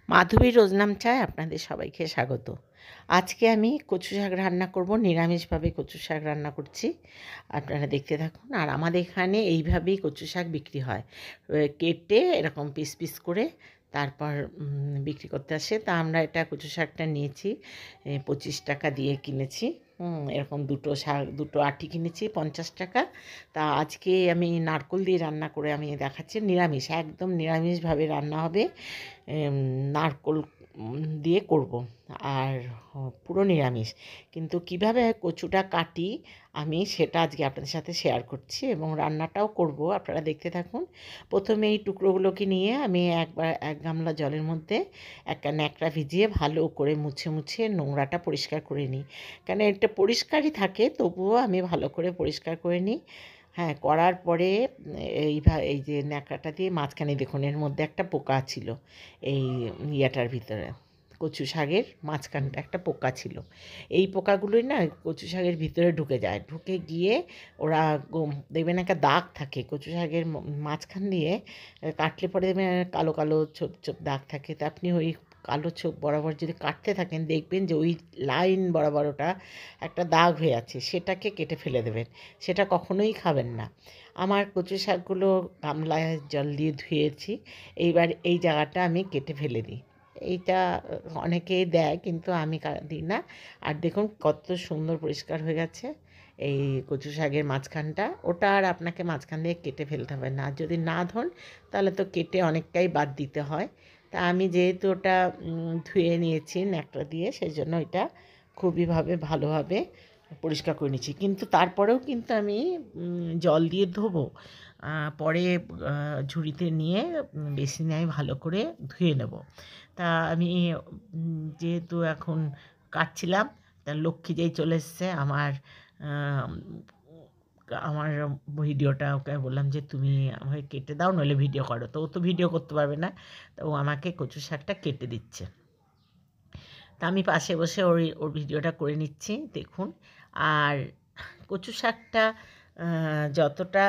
মাধবী রোজনাম চায় আপনাদের সবাইকে স্বাগত। আজকে আমি কচু শাক রান্না করব, নিরামিষভাবে কচু শাক রান্না করছি। আপনারা দেখতে থাকুন। আর আমাদের এখানে এইভাবেই কচু শাক বিক্রি হয়, কেটে এরকম পিস পিস করে তারপর বিক্রি করতে আসে। তা আমরা এটা কচু শাকটা নিয়েছি 25 টাকা দিয়ে কিনেছি। এরকম দুটো আটি কিনেছি 50 টাকা। তা আজকে আমি নারকেল দিয়ে রান্না করে আমি দেখাচ্ছি, নিরামিষ, একদম নিরামিষভাবে রান্না হবে। নারকেল দিয়ে করব, আর পুরো নিরামিষ। কিন্তু কিভাবে কচুটা কাটি আমি সেটা আজকে আপনাদের সাথে শেয়ার করছি এবং রান্নাটাও করব, আপনারা দেখতে থাকুন। প্রথমে এই টুকরোগুলোকে নিয়ে আমি এক গামলা জলের মধ্যে একটা ন্যাকড়া ভিজিয়ে ভালো করে মুছে মুছে নোংরাটা পরিষ্কার করে নিই। কেন এটা পরিষ্কারই থাকে, তবুও আমি ভালো করে পরিষ্কার করে নিই। হ্যাঁ, করার পরে এই যে ন্যাকড়াটা দিয়ে মাঝখানে দেখুন এর মধ্যে একটা পোকা ছিল, এই ইয়েটার ভিতরে কচু শাকের মাঝখানটা একটা পোকা ছিল। এই পোকাগুলোই না কচু শাকের ভিতরে ঢুকে যায়, ঢুকে গিয়ে ওরা দেখবেন একটা দাগ থাকে কচু শাকের মাঝখান দিয়ে, কাটলে পরে দেখবেন কালো কালো ছোপ ছোপ দাগ থাকে। তা আপনি ওই কালো ছোপ বরাবর যদি কাটতে থাকেন দেখবেন যে ওই লাইন বরাবর ওটা একটা দাগ হয়ে আছে, সেটাকে কেটে ফেলে দেবেন। সেটা কখনোই খাবেন না। আমার কচু শাকগুলো গামলায় জল দিয়ে ধুয়েছি, এইবার এই জায়গাটা আমি কেটে ফেলে দিই। এইটা অনেকেই দেয় কিন্তু আমি দিই না। আর দেখুন কত সুন্দর পরিষ্কার হয়ে গেছে এই কচু শাকের মাঝখানটা। ওটা আর আপনাকে মাঝখান দিয়ে কেটে ফেলতে হবে না, যদি না ধোন তাহলে তো কেটে অনেকটাই বাদ দিতে হয়। তা আমি যেহেতু ওটা ধুয়ে নিয়েছি ন্যাকড়া দিয়ে, সেই জন্য এটা ভালোভাবে পরিষ্কার করে নিচ্ছি। কিন্তু তারপরেও কিন্তু আমি জল দিয়ে ধোবো, পরে ঝুড়িতে নিয়ে বেসিনে আমি ভালো করে ধুয়ে নেব। তা আমি যেহেতু এখন কাটছিলাম, তা লক্ষ্মী যেই চলে এসছে আমার আমার ভিডিওটা, ওকে বললাম যে তুমি আমাকে কেটে দাও, নইলে ভিডিও করো। তো ও তো ভিডিও করতে পারবে না, তো ও আমাকে কচু শাকটা কেটে দিচ্ছে। তা আমি পাশে বসে ওর ভিডিওটা করে নিচ্ছি, দেখুন। আর কচু শাকটা যতটা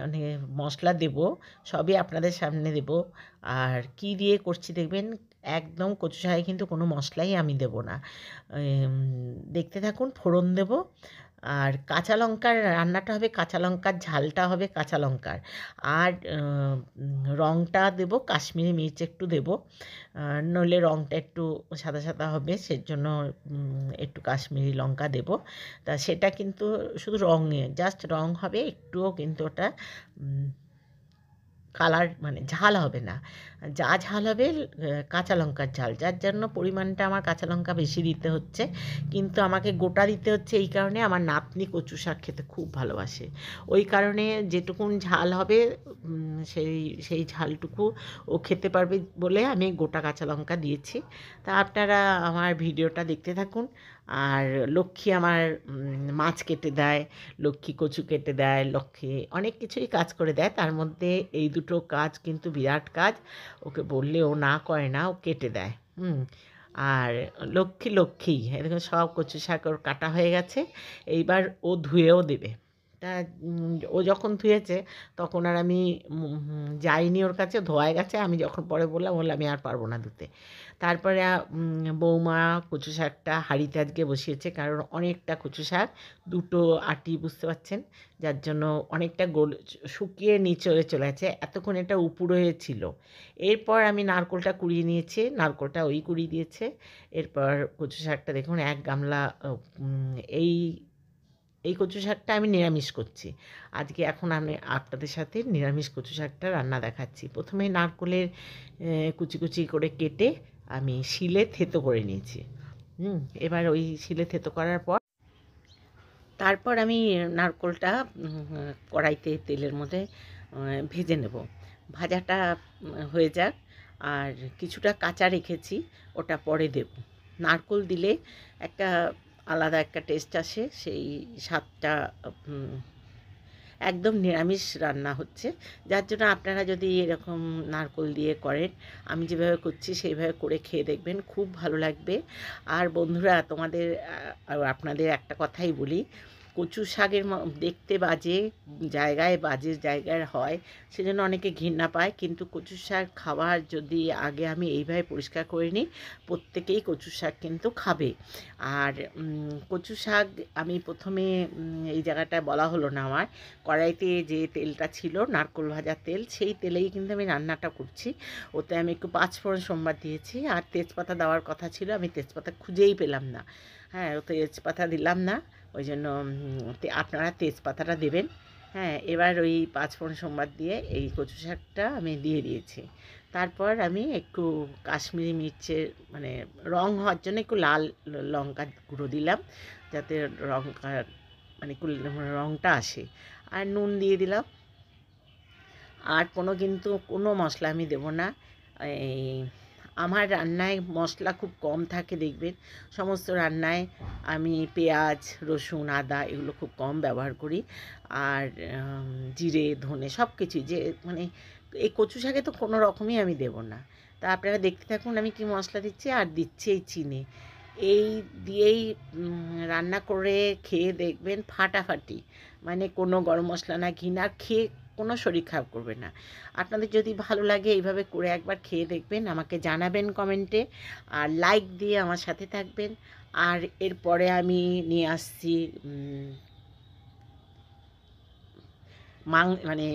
মানে মশলা দেব সবই আপনাদের সামনে দেব। আর কি দিয়ে করছি দেখবেন, একদম কচু শাকে কিন্তু কোনো মশলাই আমি দেব না। দেখতে থাকুন, ফোড়ন দেব। আর কাঁচা লঙ্কার রান্নাটা হবে, কাঁচা লঙ্কার ঝালটা হবে কাঁচা লঙ্কার। আর রঙটা দেব, কাশ্মীরি মির্চ একটু দেব, নইলে রঙটা একটু সাদা সাদা হবে, সেজন্য একটু কাশ্মীরি লঙ্কা দেব। তা সেটা কিন্তু শুধু রঙে, জাস্ট রঙ হবে, একটুও কিন্তু ওটা কালার মানে ঝাল হবে না। যা ঝাল হবে কাঁচা লঙ্কার ঝাল, যার জন্য পরিমাণটা আমার কাঁচা লঙ্কা বেশি দিতে হচ্ছে। কিন্তু আমাকে গোটা দিতে হচ্ছে এই কারণে, আমার নাতনি কচু শাক খেতে খুব ভালোবাসে। ওই কারণে যেটুকুন ঝাল হবে সেই সেই ঝালটুকু ও খেতে পারবে বলে আমি গোটা কাঁচা লঙ্কা দিয়েছি। তা আপনারা আমার ভিডিওটা দেখতে থাকুন। আর লক্ষ্মী আমার মাছ কেটে দেয়, লক্ষ্মী কচু কেটে দেয়, লক্ষ্মী অনেক কিছুই কাজ করে দেয়। তার মধ্যে এই দুটো কাজ কিন্তু বিরাট কাজ, ওকে বললে ও না করে না, ও কেটে দেয়। আর লক্ষ্মী এরকম সব কচু শাক ওর কাটা হয়ে গেছে, এইবার ও ধুয়েও দেবে। তা ও যখন ধুয়েছে তখন আর আমি যাইনি ওর কাছে, ধোয়া গেছে। আমি যখন পরে বললাম আমি আর পারবো না ধুতে। তারপরে বৌমা কচু শাকটা হাঁড়িতে আজকে বসিয়েছে, কারণ অনেকটা কচু শাক, দুটো আটি, বুঝতে পারছেন, যার জন্য অনেকটা শুকিয়ে নিচে চলে গেছে। এতক্ষণ এটা উপুড় হয়েছিল। এরপর আমি নারকেলটা কুড়িয়ে নিয়েছি, নারকেলটা ওই কুড়িয়ে দিয়েছে। এরপর কচু শাকটা দেখুন এক গামলা, এই এই কচু শাকটা আমি নিরামিষ করছি আজকে। এখন আমি আপনাদের সাথে নিরামিষ কচু শাকটা রান্না দেখাচ্ছি। প্রথমে নারকেলের কুচি কুচি করে কেটে আমি শিলে থেতো করে নিয়েছি। এবার ওই শিলে থেতো করার পর তারপর আমি নারকেলটা কড়াইতে তেলের মধ্যে ভেজে নেব। ভাজাটা হয়ে যাক, আর কিছুটা কাঁচা রেখেছি, ওটা পরে দেব। নারকেল দিলে একটা আলাদা একটা টেস্ট আসে, সেই স্বাদটা একদম নিরামিষ রান্না হচ্ছে। যার জন্য আপনারা যদি এরকম নারকেল দিয়ে করেন, আমি যেভাবে করছি সেইভাবে করে খেয়ে দেখবেন, খুব ভালো লাগবে। আর বন্ধুরা, আপনাদের একটা কথাই বলি, কচু শাকের দেখতে বাজে জায়গায়, বাজে জায়গায় হয়, সেজন্য অনেকে ঘৃণা পায়। কিন্তু কচু শাক খাওয়ার যদি আগে আমি এইভাবে পরিষ্কার করে নিই, প্রত্যেকেই কচু শাক কিন্তু খাবে। আর কচু শাক আমি প্রথমে এই জায়গাটায় বলা হলো না আমার, কড়াইতে যে তেলটা ছিল নারকোল ভাজা তেল, সেই তেলেই কিন্তু আমি রান্নাটা করছি। ওতে আমি একটু পাঁচফোড়ন সোমবার দিয়েছি, আর তেজপাতা দেওয়ার কথা ছিল, আমি তেজপাতা খুঁজেই পেলাম না। হ্যাঁ, ও তেজপাতা দিলাম না, ওই জন্য আপনারা তেজপাতাটা দেবেন। হ্যাঁ, এবার ওই পাঁচফোড়ন সোমবার দিয়ে এই কচু শাকটা আমি দিয়ে দিয়েছি। তারপর আমি একটু কাশ্মীরি মির্চের মানে রং হওয়ার জন্য একটু লাল লঙ্কা গুঁড়ো দিলাম, যাতে লঙ্কা মানে একটু রঙটা আসে। আর নুন দিয়ে দিলাম। আর কিন্তু কোনো মশলা আমি দেবো না। এই আমার রান্নায় মশলা খুব কম থাকে দেখবেন, সমস্ত রান্নায় আমি পেঁয়াজ, রসুন, আদা এগুলো খুব কম ব্যবহার করি। আর জিরে, ধনে সব কিছুই যে মানে এই কচু শাকে তো কোনো রকমই আমি দেবো না। তা আপনারা দেখতে থাকুন আমি কি মশলা দিচ্ছি। আর দিচ্ছি এই চিনি। এই দিয়েই রান্না করে খেয়ে দেখবেন ফাটাফাটি, মানে কোনো গরম মশলা না, ঘি না, খেয়ে কোনো শরীর খারাপ করবে না। আপনাদের যদি ভালো লাগে এইভাবে করে একবার খেয়ে দেখবেন, আমাকে জানাবেন কমেন্টে, আর লাইক দিয়ে আমার সাথে থাকবেন। আর এরপরে আমি নিয়ে আসছি মানে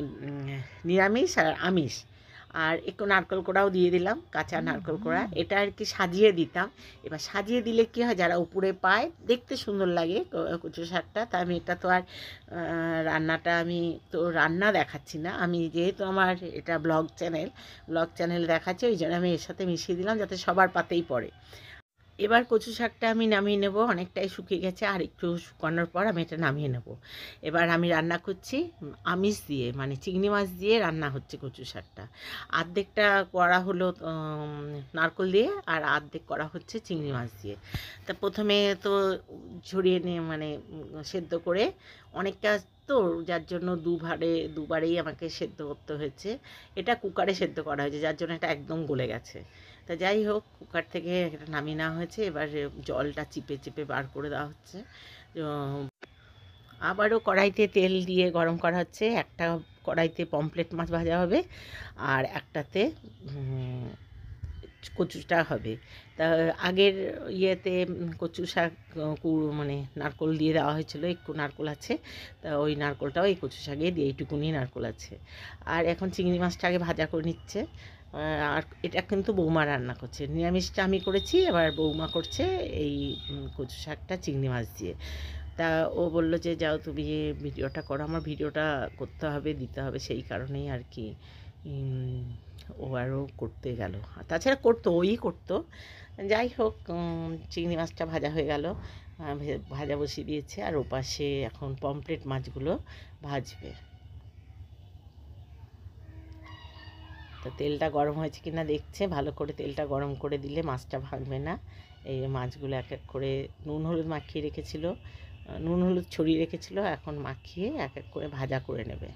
নিরামিষ আর আমিষ, আর একটু নারকেল কোড়াও দিয়ে দিলাম, কাঁচা নারকেল কোড়া, এটা আর কি সাজিয়ে দিতাম। এবার সাজিয়ে দিলে কী হয়, যারা উপরে পায় দেখতে সুন্দর লাগে কচু শাকটা। তা আমি এটা তো আর রান্নাটা আমি তো রান্না দেখাচ্ছি না, আমি যেহেতু আমার এটা ব্লগ চ্যানেল দেখাচ্ছি, ওই জন্য আমি এর সাথে মিশিয়ে দিলাম যাতে সবার পাতেই পড়ে। এবার কচু শাকটা আমি নামিয়ে নেব, অনেকটাই শুকিয়ে গেছে, আর একটু শুকানোর পর আমি এটা নামিয়ে নেব। এবার আমি রান্না করছি আমিষ দিয়ে, মানে চিংড়ি মাছ দিয়ে রান্না হচ্ছে কচু শাকটা। অর্ধেকটা করা হলো নারকেল দিয়ে, আর অর্ধেক করা হচ্ছে চিংড়ি মাছ দিয়ে। তা প্রথমে তো ঝরিয়ে নিয়ে মানে সেদ্ধ করে, অনেকটা তো যার জন্য দুবারেই আমাকে সেদ্ধ করতে হয়েছে। এটা কুকারে সেদ্ধ করা হয়েছে, যার জন্য এটা একদম গলে গেছে। তা যাই হোক, কুকার থেকে এটা নামিয়ে নেওয়া হয়েছে। এবার জলটা চিপে চিপে বার করে দেওয়া হচ্ছে। আবারও কড়াইতে তেল দিয়ে গরম করা হচ্ছে। একটা কড়াইতে পমফ্রেট মাছ ভাজা হবে, আর একটাতে কচুটা হবে। তা আগের ইয়েতে কচু শাক মানে নারকেল দিয়ে দেওয়া হয়েছিল, একটু নারকেল আছে, তা ওই নারকেলটাও এই কচু শাকে দিয়ে এইটুকুনি নারকেল আছে। আর এখন চিংড়ি মাছটা আগে ভাজা করে নিচ্ছে। আর এটা কিন্তু বৌমা রান্না করছে, নিরামিষটা আমি করেছি, এবার বৌমা করছে এই কচু শাকটা চিংড়ি মাছ দিয়ে। তা ও বলল যে যাও তুমি ভিডিওটা করো, আমার ভিডিওটা করতে হবে, দিতে হবে, সেই কারণেই আর কি ও আরও করতে গেল। তাছাড়া করতো, ওই করতো। যাই হোক, চিংড়ি মাছটা ভাজা হয়ে গেল, ভাজা বসিয়ে দিয়েছে, আর ওপাশে এখন পমফ্রেট মাছগুলো ভাজবে। তো তেলটা গরম হয়েছে কিনা দেখছে, ভালো করে তেলটা গরম করে দিলে মাছটা ভাঙবে না। এই মাছগুলো এক এক করে নুন হলুদ মাখিয়ে রেখেছিল, নুন হলুদ ছড়িয়ে রেখেছিল, এখন মাখিয়ে এক এক করে ভাজা করে নেবে।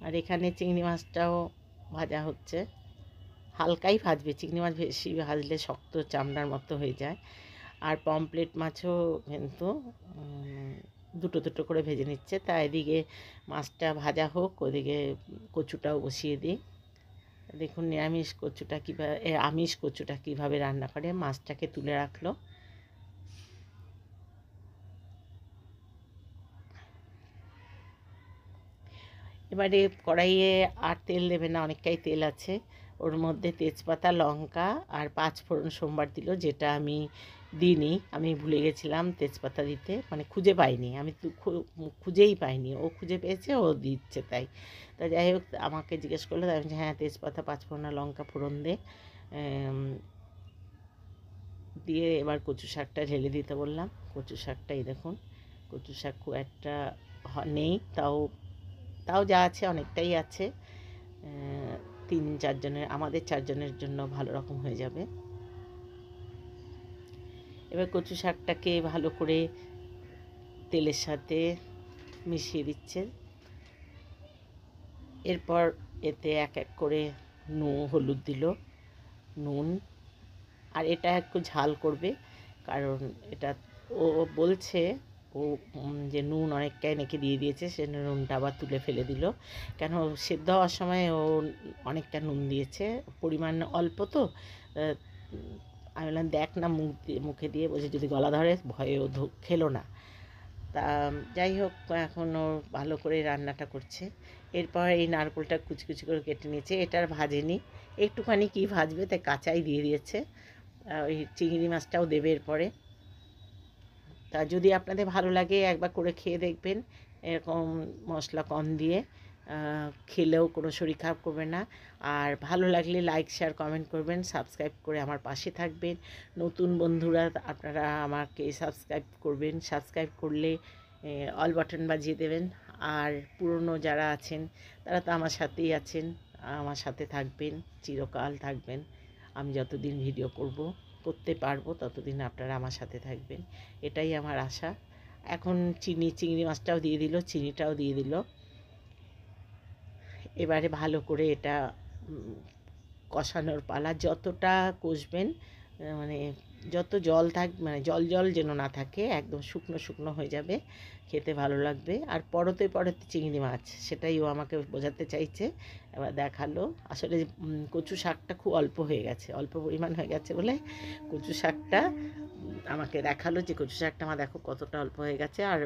আর এখানে চিংড়ি মাছটাও ভাজা হচ্ছে, হালকাই ভাজবে, চিংড়ি মাছ বেশি ভাজলে শক্ত চামড়ার মতো হয়ে যায়। আর পমফ্রেট মাছও কিন্তু দুটো দুটো করে ভেজে নিচ্ছে। তা এদিকে মাছটা ভাজা হোক, ওদিকে কচুটাও বসিয়ে দিই। দেখুন আমিষ কচুটা কীভাবে রান্না করে, মাছটাকে তুলে রাখলো। এবারে কড়াইয়ে আর তেল দেবে না, অনেকটাই তেল আছে, ওর মধ্যে তেজপাতা, লঙ্কা আর পাঁচফোড়ন সোমবার দিল, যেটা আমি দিইনি, আমি ভুলে গেছিলাম তেজপাতা দিতে, মানে খুঁজে পাইনি, আমি খুঁজেই পাইনি, ও খুঁজে পেয়েছে, ও দিচ্ছে তাই। তা যাই হোক, আমাকে জিজ্ঞেস করলো, তাই আমি হ্যাঁ তেজপাতা, পাঁচফোড়ন, লঙ্কা ফোড়ন দিয়ে এবার কচু শাকটা ঢেলে দিতে বললাম। কচু শাকটাই দেখুন, কচু শাক খুব একটা নেই, তাও যা আছে অনেকটাই আছে, আমাদের চারজনের জন্য ভালো রকম হয়ে যাবে। এবার কচু শাকটাকে ভালো করে তেলের সাথে মিশিয়ে দিচ্ছে। এরপর এতে এক এক করে হলুদ দিল, নুন, আর এটা একটু ঝাল করবে, কারণ এটা ও বলছে ও যে নুন অনেকটাই নাকি দিয়ে দিয়েছে, সে নুনটা আবার তুলে ফেলে দিল। কেন সেদ্ধ হওয়ার সময় ও অনেকটা নুন দিয়েছে, পরিমাণ অল্প তো। আমি বললাম দেখ না, মুখে দিয়ে বলছে যদি গলা ধরে, ভয়ে ও খেলো না। তা যাই হোক, এখন ও ভালো করে রান্নাটা করছে। এরপর এই নারকেলটা কুচি কুচি করে কেটে নিয়েছে, এটার ভাজেনি, একটুখানি কি ভাজবে তাই কাঁচাই দিয়ে দিয়েছে। ওই চিংড়ি মাছটাও দেবে এরপরে। তা যদি আপনাদের ভালো লাগে একবার করে খেয়ে দেখবেন, এরকম মশলা কম দিয়ে খেলেও কোনো শরীর খারাপ করবে না। আর ভালো লাগলে লাইক শেয়ার কমেন্ট করবেন, সাবস্ক্রাইব করে আমার পাশে থাকবেন। নতুন বন্ধুরা আপনারা আমাকে সাবস্ক্রাইব করবেন, সাবস্ক্রাইব করলে অল বাটন বাজিয়ে দেবেন। আর পুরনো যারা আছেন তারা তো আমার সাথেই আছেন, আমার সাথে থাকবেন, চিরকাল থাকবেন। আমি যতদিন ভিডিও করতে পারবো ততদিন আপনারা আমার সাথে থাকবেন, এটাই আমার আশা। এখন চিংড়ি মাছটাও দিয়ে দিল, চিনিটাও দিয়ে দিল। এবারে ভালো করে এটা কষানোর পালা। যতটা কষবেন, মানে যত জল মানে জল জল যেন না থাকে, একদম শুকনো শুকনো হয়ে যাবে, খেতে ভালো লাগবে। আর পরতে পরতে চিংড়ি মাছ, সেটাই ও আমাকে বোঝাতে চাইছে, এবার দেখালো। আসলে কচু শাকটা খুব অল্প হয়ে গেছে, অল্প পরিমাণ হয়ে গেছে বলে কচু শাকটা আমাকে দেখালো যে কচু শাকটা আমার দেখো কতটা অল্প হয়ে গেছে, আর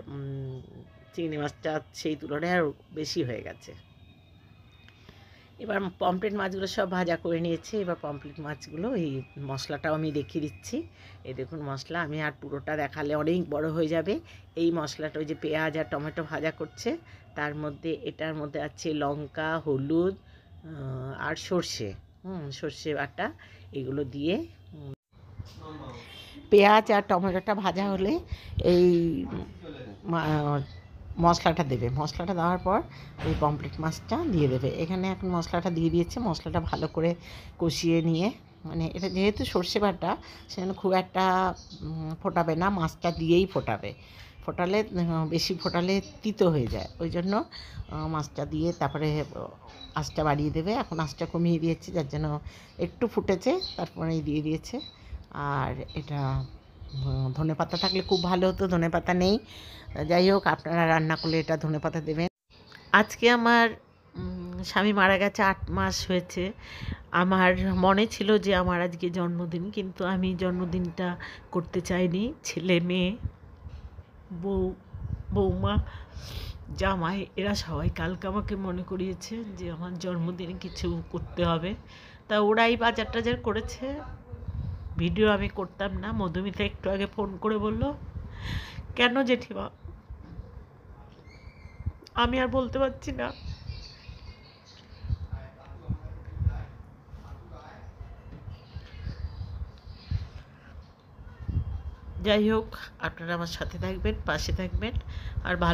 চিংড়ি মাছটা সেই তুলনায় আরও বেশি হয়ে গেছে। এবার পমফ্রেট মাছগুলো সব ভাজা করে নিয়েছি। এবার পমফ্রেট মাছগুলো এই মশলাটাও আমি দেখিয়ে দিচ্ছি। এই দেখুন মশলা, আমি আর পুরোটা দেখালে অনেক বড় হয়ে যাবে। এই মশলাটা ওই যে পেঁয়াজ আর টমেটো ভাজা করছে, তার মধ্যে এটার মধ্যে আছে লঙ্কা, হলুদ আর সর্ষে, সর্ষে বাটা, এগুলো দিয়ে পেঁয়াজ আর টমেটোটা ভাজা হলে এই মশলাটা দেবে। মশলাটা দেওয়ার পর ওই পমফ্রেট মাছটা দিয়ে দেবে। এখানে এখন মশলাটা দিয়ে দিয়েছে, মশলাটা ভালো করে কষিয়ে নিয়ে, মানে এটা যেহেতু সর্ষে বাটা সেজন্য খুব একটা ফোটাবে না, মাছটা দিয়েই ফোটাবে। ফোটালে বেশি ফোটালে তিতো হয়ে যায়, ওই জন্য মাছটা দিয়ে তারপরে আঁচটা বাড়িয়ে দেবে। এখন আঁচটা কমিয়ে দিয়েছে, যার জন্য একটু ফুটেছে, তারপরেই দিয়ে দিয়েছে। আর এটা ধনেপাতা থাকলে খুব ভালো হতো, ধনেপাতা নেই। যাই হোক, আপনারা রান্না করলে এটা ধনেপাতা দেবেন। আজকে আমার স্বামী মারা গেছে 8 মাস হয়েছে। আমার মনে ছিল যে আমার আজকে জন্মদিন, কিন্তু আমি জন্মদিনটা করতে চাইনি। ছেলে মেয়ে, বৌমা, জামাই, এরা সবাই কালকে আমাকে মনে করিয়েছে যে আমার জন্মদিনে কিছু করতে হবে। তা ওরাই বাজার টাজার করেছে, ভিডিও আমি করতাম না। মধুমিতা একটু আগে ফোন করে বলল, কেন জেঠিমা? আমি আর বলতে পারছি না। যাই হোক, আপনারা আমার সাথে থাকবেন, পাশে থাকবেন, আর ভালো